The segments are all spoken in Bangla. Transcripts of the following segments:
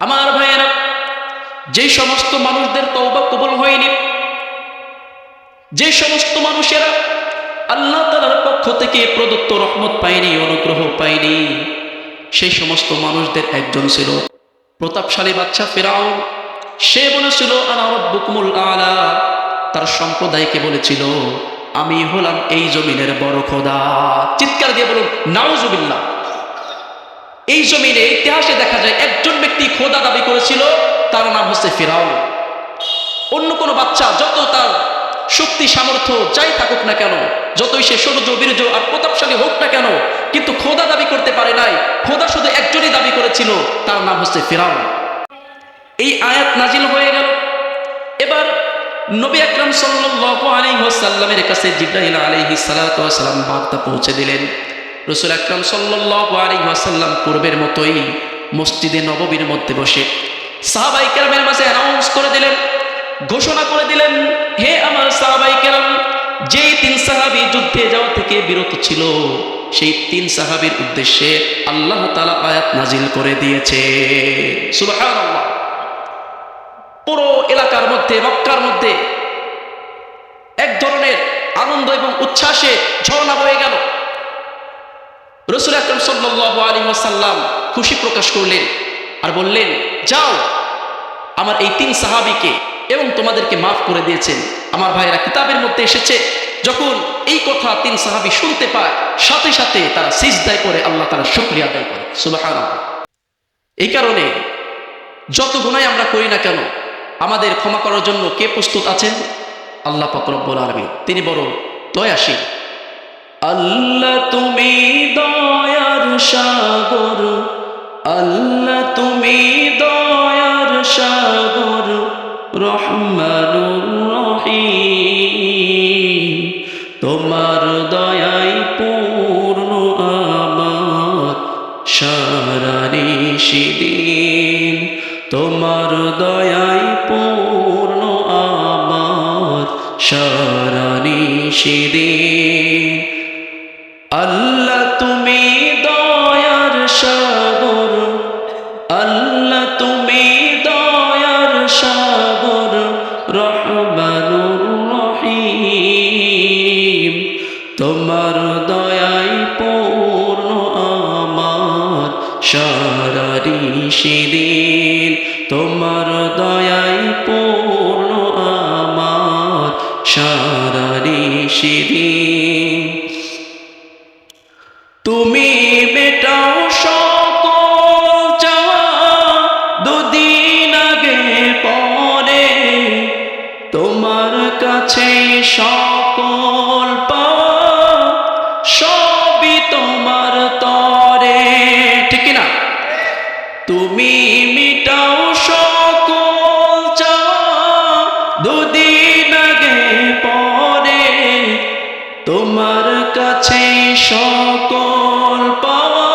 আমার ভাইয়েরা, যে সমস্ত মানুষদের তওবা কবুল হয়নি, যে সমস্ত মানুষেরা আল্লাহ তাআলার পক্ষ থেকে প্রদত্ত রহমত পায়নি, অনুগ্রহ পায়নি, সেই সমস্ত মানুষদের একজন ছিল প্রতাপশালী বাদশা ফিরাউন। সে বলেছিল আনা রাব্বুকুমুল আলা, তার সম্প্রদায়কে বলেছিল আমি হলাম এই জমিনের বড় খোদা। চিৎকার দিয়ে বলুন নাউজুবিল্লাহ। এই জমিনে ইতিহাসে দেখা যায় একজন ব্যক্তি খোদা দাবি করেছিল, তার নাম হচ্ছে ফিরাউন। অন্য কোনো বাচ্চা যত তার শক্তি সামর্থ্য যাই থাকুক না কেন, যতই সে সৌর্য বীর্য আর প্রতাপশালী হোক না কেন, কিন্তু খোদা দাবি করতে পারে নাই। খোদা শুধু একজনই দাবি করেছিল, তার নাম হচ্ছে ফিরাউন। এই আয়াত নাজিল হয়ে গেল। এবার নবী আকরাম সাল্লাল্লাহু আলাইহি ওয়াসাল্লামের কাছে জিবরাইল আলাইহিস সালাতু ওয়াস সালাম বার্তা পৌঁছে দিলেন। রাসূল আকরাম সাল্লাল্লাহু আলাইহি ওয়াসাল্লাম পূর্বের মতোই মসজিদে নববীর মধ্যে বসে সাহাবায়ে কেরামের মাঝে অ্যানাউন্স করে দিলেন, ঘোষণা করে দিলেন, হে আমার সাহাবায়ে কেরাম, যেই তিন সাহাবী যুদ্ধে যাওয়া থেকে বিরত ছিল, সেই তিন সাহাবীর উদ্দেশ্যে আল্লাহ তাআলা আয়াত নাজিল করে দিয়েছে। সুবহানাল্লাহ। পুরো এলাকার মধ্যে, মক্কার মধ্যে এক ধরনের আনন্দ এবং উচ্ছ্বাসে ঝর্ণা বয়ে গেল। রাসূল আকরাম সাল্লাল্লাহু আলাইহি ওয়াসাল্লাম খুশি প্রকাশ করলেন আর বললেন, যাও আমার এই তিন সাহাবীকে এবং তোমাদেরকে মাফ করে দিয়েছেন। আমার ভাইয়েরা, কিতাবের মধ্যে এসেছে যখন এই কথা তিন সাহাবী শুনতে পায়, সাথে সাথে তারা সিজদায় পড়ে আল্লাহ তাআলার শুকরিয়া আদায় করে। সুবহানাল্লাহ। এই কারণে যত গুনাহ আমরা করি না কেন, আমাদের ক্ষমা করার জন্য কে প্রস্তুত আছেন? আল্লাহ পাক রব্বুল আলামিন। তিনি বড় দয়াশীল। আল্লাহ তুমি দয়ার সাগর, আল্লাহ তুমি দয়ার সাগর, রহমানুর রহিম, তোমার দয়ায় পূর্ণ আমার সারা নিশিদিন, তোমার দয়ায় পূর্ণ আমার সারা নিশিদিন। আল্লাহ তুমি দয়ার সাগর, আল্লাহ তুমি দয়ার সাগর, রহমানুর রহিম, তোমার দয়ায় পূর্ণ আমার সারা নিশিদিন, তোমার দয়ায় পূর্ণ আমার সারা নিশিদিন। তুমি মেটাও সকল চাওয়া, দুদিন আগে পরে তোমার কাছে সকল পাওয়া, সবই তোমার তরে। ঠিক না? তুমি মিটাও সকল চাওয়া, দুদিন আগে পরে তোমার কাছে সকল পাওয়া,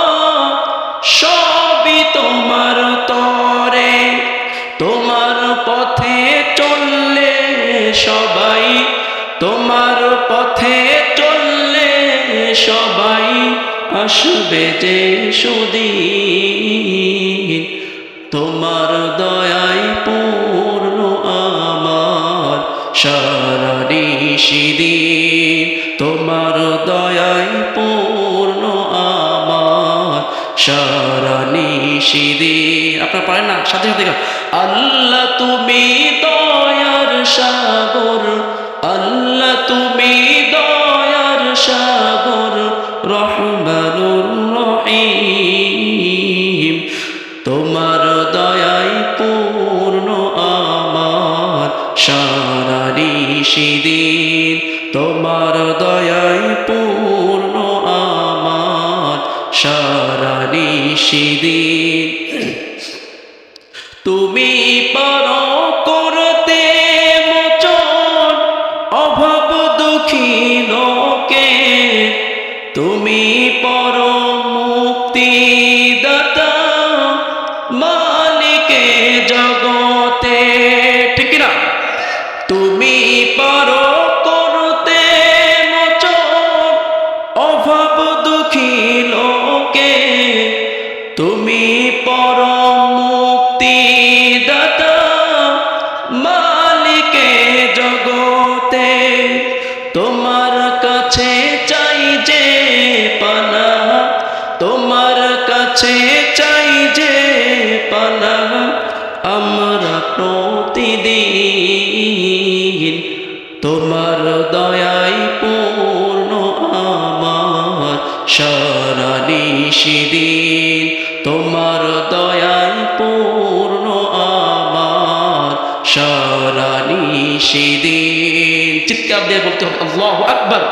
সবই তোমার তরে। তোমার পথে চললে সবাই, তোমার পথে চললে সবাই আসবে যে সুদিন, তোমার দয়ায় পূর্ণ আমার সারা নিশিদিন, তোমার দয়ায় পূর্ণ আমার সারা নিশিদিন। আপনারা পারেন না? সাথে সাথে আল্লাহ তুমি দয়ার সাগর, আল্লাহ তুমি দয়ার সাগর, রহমানুর রহিম, তোমার দয়ায় পূর্ণ আমার সারা নিশিদিন, তোমার দয়ায় পূর্ণ আমার সারা নিশিদিন। তুমি পারো করতে মোচন অভাব দুঃখী লোকে, তুমি পরম মুক্তিদাতা মালিকে জগতে। ঠিক না? তুমি পারো করতে মোচন অভাব দুঃখী লোকে, তুমি পরম মুক্তিদাতা মুক্তিদাতা মালিকে জগতে তোমার কাছে চাই যে পানা তোমার কাছে চাই যে পানা আমরা প্রতিদিন তোমার দয়ায় পূর্ণ আমার সারা নিশিদিন তোমার দয়ায় পূর্ণ আমার সারা নিশিদিন চিৎকার দিয়ে বলতে হবে আল্লাহু আকবার।